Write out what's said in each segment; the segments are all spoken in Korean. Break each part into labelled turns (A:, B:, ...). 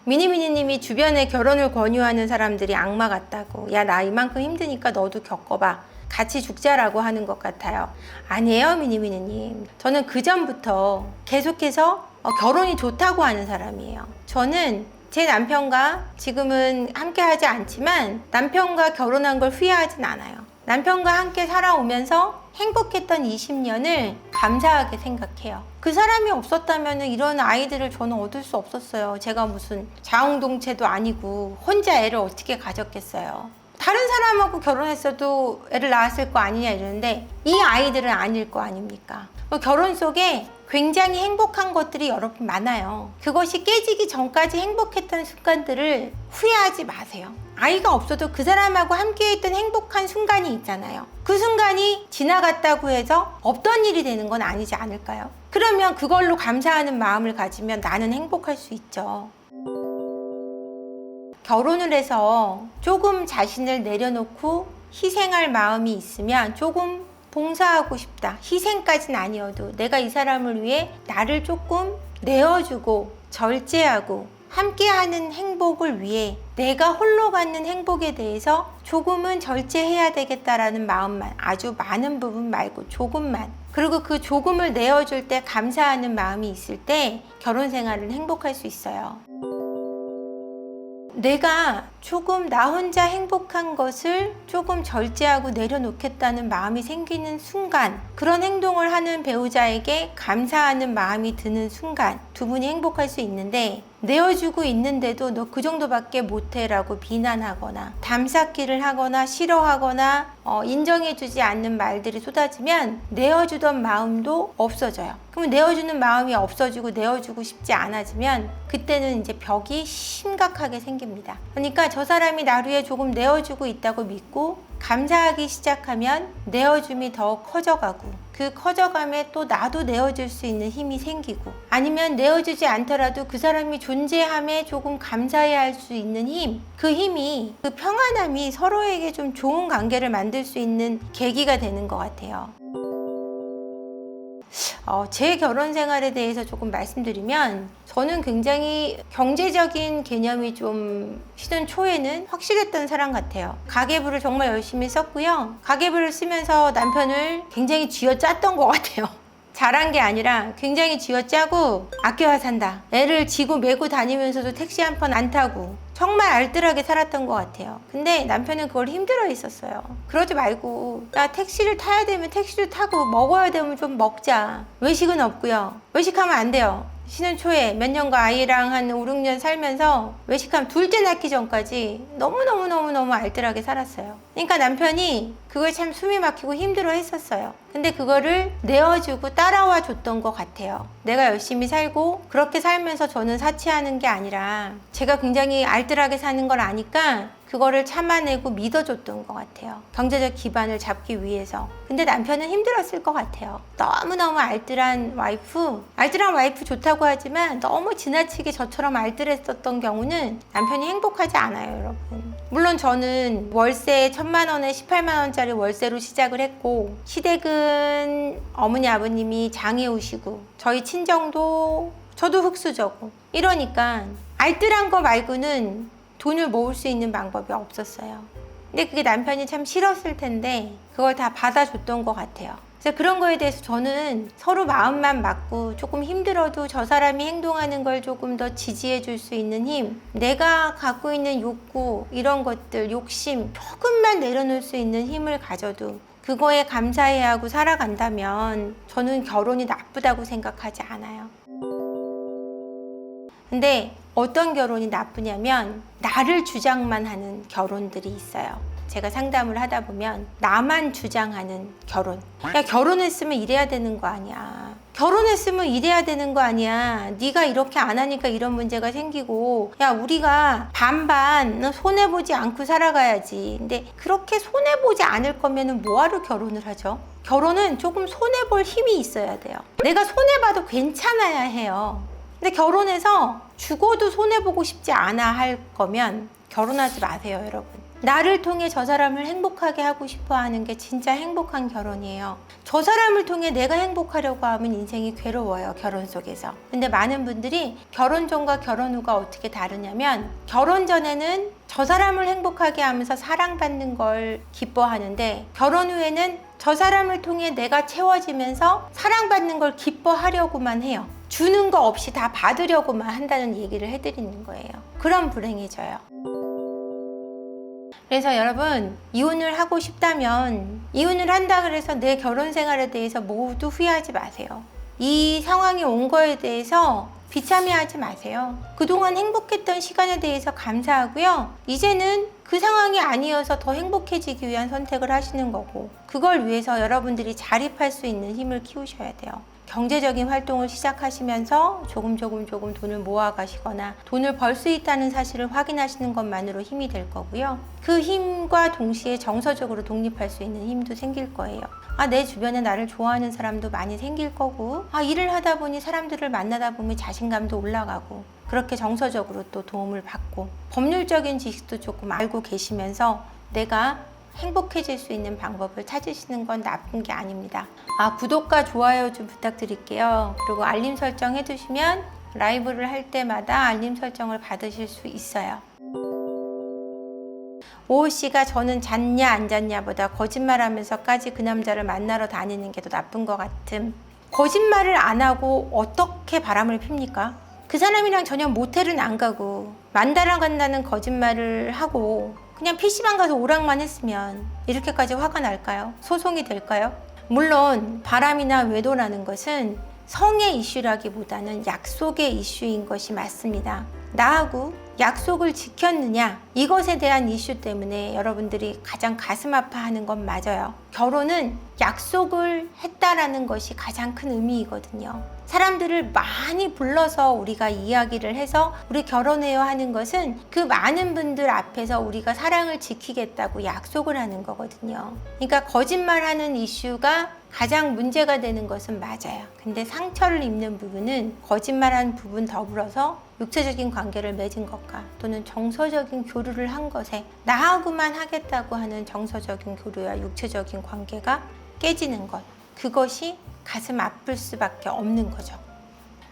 A: 미니미니님이 주변에 결혼을 권유하는 사람들이 악마 같다고. 야, 나 이만큼 힘드니까 너도 겪어봐. 같이 죽자라고 하는 것 같아요. 아니에요, 미니미니님. 저는 그전부터 계속해서 결혼이 좋다고 하는 사람이에요. 저는 제 남편과 지금은 함께 하지 않지만 남편과 결혼한 걸 후회하진 않아요. 남편과 함께 살아오면서 행복했던 20년을 감사하게 생각해요. 그 사람이 없었다면 이런 아이들을 저는 얻을 수 없었어요. 제가 무슨 자웅동체도 아니고 혼자 애를 어떻게 가졌겠어요. 다른 사람하고 결혼했어도 애를 낳았을 거 아니냐 이러는데 이 아이들은 아닐 거 아닙니까? 결혼 속에 굉장히 행복한 것들이 여러 번 많아요. 그것이 깨지기 전까지 행복했던 순간들을 후회하지 마세요. 아이가 없어도 그 사람하고 함께 있던 행복한 순간이 있잖아요. 그 순간이 지나갔다고 해서 없던 일이 되는 건 아니지 않을까요? 그러면 그걸로 감사하는 마음을 가지면 나는 행복할 수 있죠. 결혼을 해서 조금 자신을 내려놓고 희생할 마음이 있으면 조금 봉사하고 싶다. 희생까지는 아니어도 내가 이 사람을 위해 나를 조금 내어주고 절제하고 함께하는 행복을 위해 내가 홀로 갖는 행복에 대해서 조금은 절제해야 되겠다라는 마음만, 아주 많은 부분 말고 조금만, 그리고 그 조금을 내어줄 때 감사하는 마음이 있을 때 결혼 생활은 행복할 수 있어요. 내가 조금 나 혼자 행복한 것을 조금 절제하고 내려놓겠다는 마음이 생기는 순간, 그런 행동을 하는 배우자에게 감사하는 마음이 드는 순간 두 분이 행복할 수 있는데, 내어주고 있는데도 너 그 정도밖에 못해 라고 비난하거나 담쌓기를 하거나 싫어하거나 인정해주지 않는 말들이 쏟아지면 내어주던 마음도 없어져요. 그러면 내어주는 마음이 없어지고 내어주고 싶지 않아지면 그때는 이제 벽이 심각하게 생깁니다. 그러니까 저 사람이 나를 위해 조금 내어주고 있다고 믿고 감사하기 시작하면 내어줌이 더 커져가고, 그 커져감에 또 나도 내어줄 수 있는 힘이 생기고, 아니면 내어주지 않더라도 그 사람이 존재함에 조금 감사해야 할 수 있는 힘, 그 힘이, 그 평안함이 서로에게 좀 좋은 관계를 만들 수 있는 계기가 되는 것 같아요. 제 결혼 생활에 대해서 조금 말씀드리면, 저는 굉장히 경제적인 개념이 좀 시즌 초에는 확실했던 사람 같아요. 가계부를 정말 열심히 썼고요. 가계부를 쓰면서 남편을 굉장히 쥐어짰던 것 같아요. 잘한 게 아니라 굉장히 쥐어짜고 아껴야 산다. 애를 지고 메고 다니면서도 택시 한 번 안 타고 정말 알뜰하게 살았던 것 같아요. 근데 남편은 그걸 힘들어 했었어요. 그러지 말고, 야, 택시를 타야 되면 택시를 타고 먹어야 되면 좀 먹자. 외식은 없고요. 외식하면 안 돼요. 신혼 초에 몇 년과 아이랑 한 5, 6년 살면서 외식하면 둘째 낳기 전까지 너무 알뜰하게 살았어요. 그러니까 남편이 그걸 참 숨이 막히고 힘들어 했었어요. 근데 그거를 내어주고 따라와 줬던 것 같아요. 내가 열심히 살고 그렇게 살면서 저는 사치하는 게 아니라 제가 굉장히 알뜰하게 사는 걸 아니까 그거를 참아내고 믿어줬던 것 같아요. 경제적 기반을 잡기 위해서. 근데 남편은 힘들었을 것 같아요. 너무너무 알뜰한 와이프 좋다고 하지만 너무 지나치게 저처럼 알뜰했었던 경우는 남편이 행복하지 않아요, 여러분. 물론 저는 월세 1,000만 원에 18만 원짜리 월세로 시작을 했고, 시댁은 어머니 아버님이 장애 오시고 저희 친정도 저도 흙수저고 이러니까 알뜰한 거 말고는 돈을 모을 수 있는 방법이 없었어요. 근데 그게 남편이 참 싫었을 텐데 그걸 다 받아줬던 것 같아요. 그래서 그런 거에 대해서 저는 서로 마음만 맞고 조금 힘들어도 저 사람이 행동하는 걸 조금 더 지지해 줄 수 있는 힘, 내가 갖고 있는 욕구, 이런 것들, 욕심 조금만 내려놓을 수 있는 힘을 가져도 그거에 감사해야 하고 살아간다면 저는 결혼이 나쁘다고 생각하지 않아요. 근데 어떤 결혼이 나쁘냐면 나를 주장만 하는 결혼들이 있어요. 제가 상담을 하다 보면 나만 주장하는 결혼. 야, 결혼했으면 이래야 되는 거 아니야. 결혼했으면 이래야 되는 거 아니야. 네가 이렇게 안 하니까 이런 문제가 생기고, 야, 우리가 반반 손해보지 않고 살아가야지. 근데 그렇게 손해보지 않을 거면 뭐하러 결혼을 하죠? 결혼은 조금 손해볼 힘이 있어야 돼요. 내가 손해봐도 괜찮아야 해요. 근데 결혼해서 죽어도 손해보고 싶지 않아 할 거면 결혼하지 마세요, 여러분. 나를 통해 저 사람을 행복하게 하고 싶어 하는 게 진짜 행복한 결혼이에요. 저 사람을 통해 내가 행복하려고 하면 인생이 괴로워요, 결혼 속에서. 근데 많은 분들이 결혼 전과 결혼 후가 어떻게 다르냐면, 결혼 전에는 저 사람을 행복하게 하면서 사랑받는 걸 기뻐하는데, 결혼 후에는 저 사람을 통해 내가 채워지면서 사랑받는 걸 기뻐하려고만 해요. 주는 거 없이 다 받으려고만 한다는 얘기를 해드리는 거예요. 그럼 불행해져요. 그래서 여러분, 이혼을 하고 싶다면 이혼을 한다 그래서 내 결혼 생활에 대해서 모두 후회하지 마세요. 이 상황이 온 거에 대해서 비참해하지 마세요. 그동안 행복했던 시간에 대해서 감사하고요. 이제는 그 상황이 아니어서 더 행복해지기 위한 선택을 하시는 거고, 그걸 위해서 여러분들이 자립할 수 있는 힘을 키우셔야 돼요. 경제적인 활동을 시작하시면서 조금 돈을 모아 가시거나 돈을 벌 수 있다는 사실을 확인하시는 것만으로 힘이 될 거고요. 그 힘과 동시에 정서적으로 독립할 수 있는 힘도 생길 거예요. 내 주변에 나를 좋아하는 사람도 많이 생길 거고, 일을 하다 보니 사람들을 만나다 보면 자신감도 올라가고, 그렇게 정서적으로 또 도움을 받고, 법률적인 지식도 조금 알고 계시면서 내가 행복해질 수 있는 방법을 찾으시는 건 나쁜 게 아닙니다. 구독과 좋아요 좀 부탁드릴게요. 그리고 알림 설정 해두시면 라이브를 할 때마다 알림 설정을 받으실 수 있어요. 오씨가 저는 잤냐 안 잤냐보다 거짓말하면서까지 그 남자를 만나러 다니는 게 더 나쁜 것 같음. 거짓말을 안 하고 어떻게 바람을 핍니까? 그 사람이랑 전혀 모텔은 안 가고 만나러 간다는 거짓말을 하고 그냥 PC방 가서 오락만 했으면 이렇게까지 화가 날까요? 소송이 될까요? 물론 바람이나 외도라는 것은 성의 이슈라기보다는 약속의 이슈인 것이 맞습니다. 나하고 약속을 지켰느냐, 이것에 대한 이슈 때문에 여러분들이 가장 가슴 아파하는 건 맞아요. 결혼은 약속을 했다라는 것이 가장 큰 의미이거든요. 사람들을 많이 불러서 우리가 이야기를 해서 우리 결혼해요 하는 것은 그 많은 분들 앞에서 우리가 사랑을 지키겠다고 약속을 하는 거거든요. 그러니까 거짓말하는 이슈가 가장 문제가 되는 것은 맞아요. 근데 상처를 입는 부분은 거짓말한 부분 더불어서 육체적인 관계를 맺은 것과 또는 정서적인 교류를 한 것에 나하고만 하겠다고 하는 정서적인 교류와 육체적인 관계가 깨지는 것, 그것이 가슴 아플 수밖에 없는 거죠.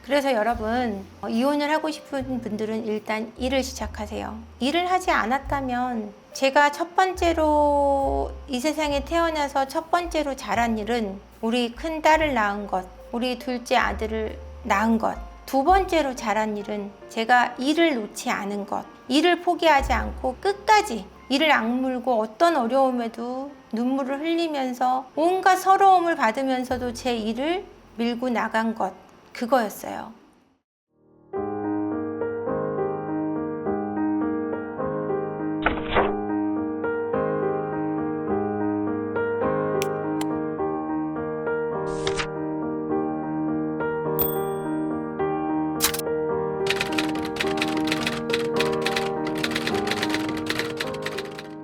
A: 그래서 여러분, 이혼을 하고 싶은 분들은 일단 일을 시작하세요. 일을 하지 않았다면 제가 첫 번째로 이 세상에 태어나서 첫 번째로 잘한 일은 우리 큰 딸을 낳은 것, 우리 둘째 아들을 낳은 것, 두 번째로 잘한 일은 제가 일을 놓지 않은 것, 일을 포기하지 않고 끝까지 이를 악물고 어떤 어려움에도 눈물을 흘리면서 온갖 서러움을 받으면서도 제 일을 밀고 나간 것, 그거였어요.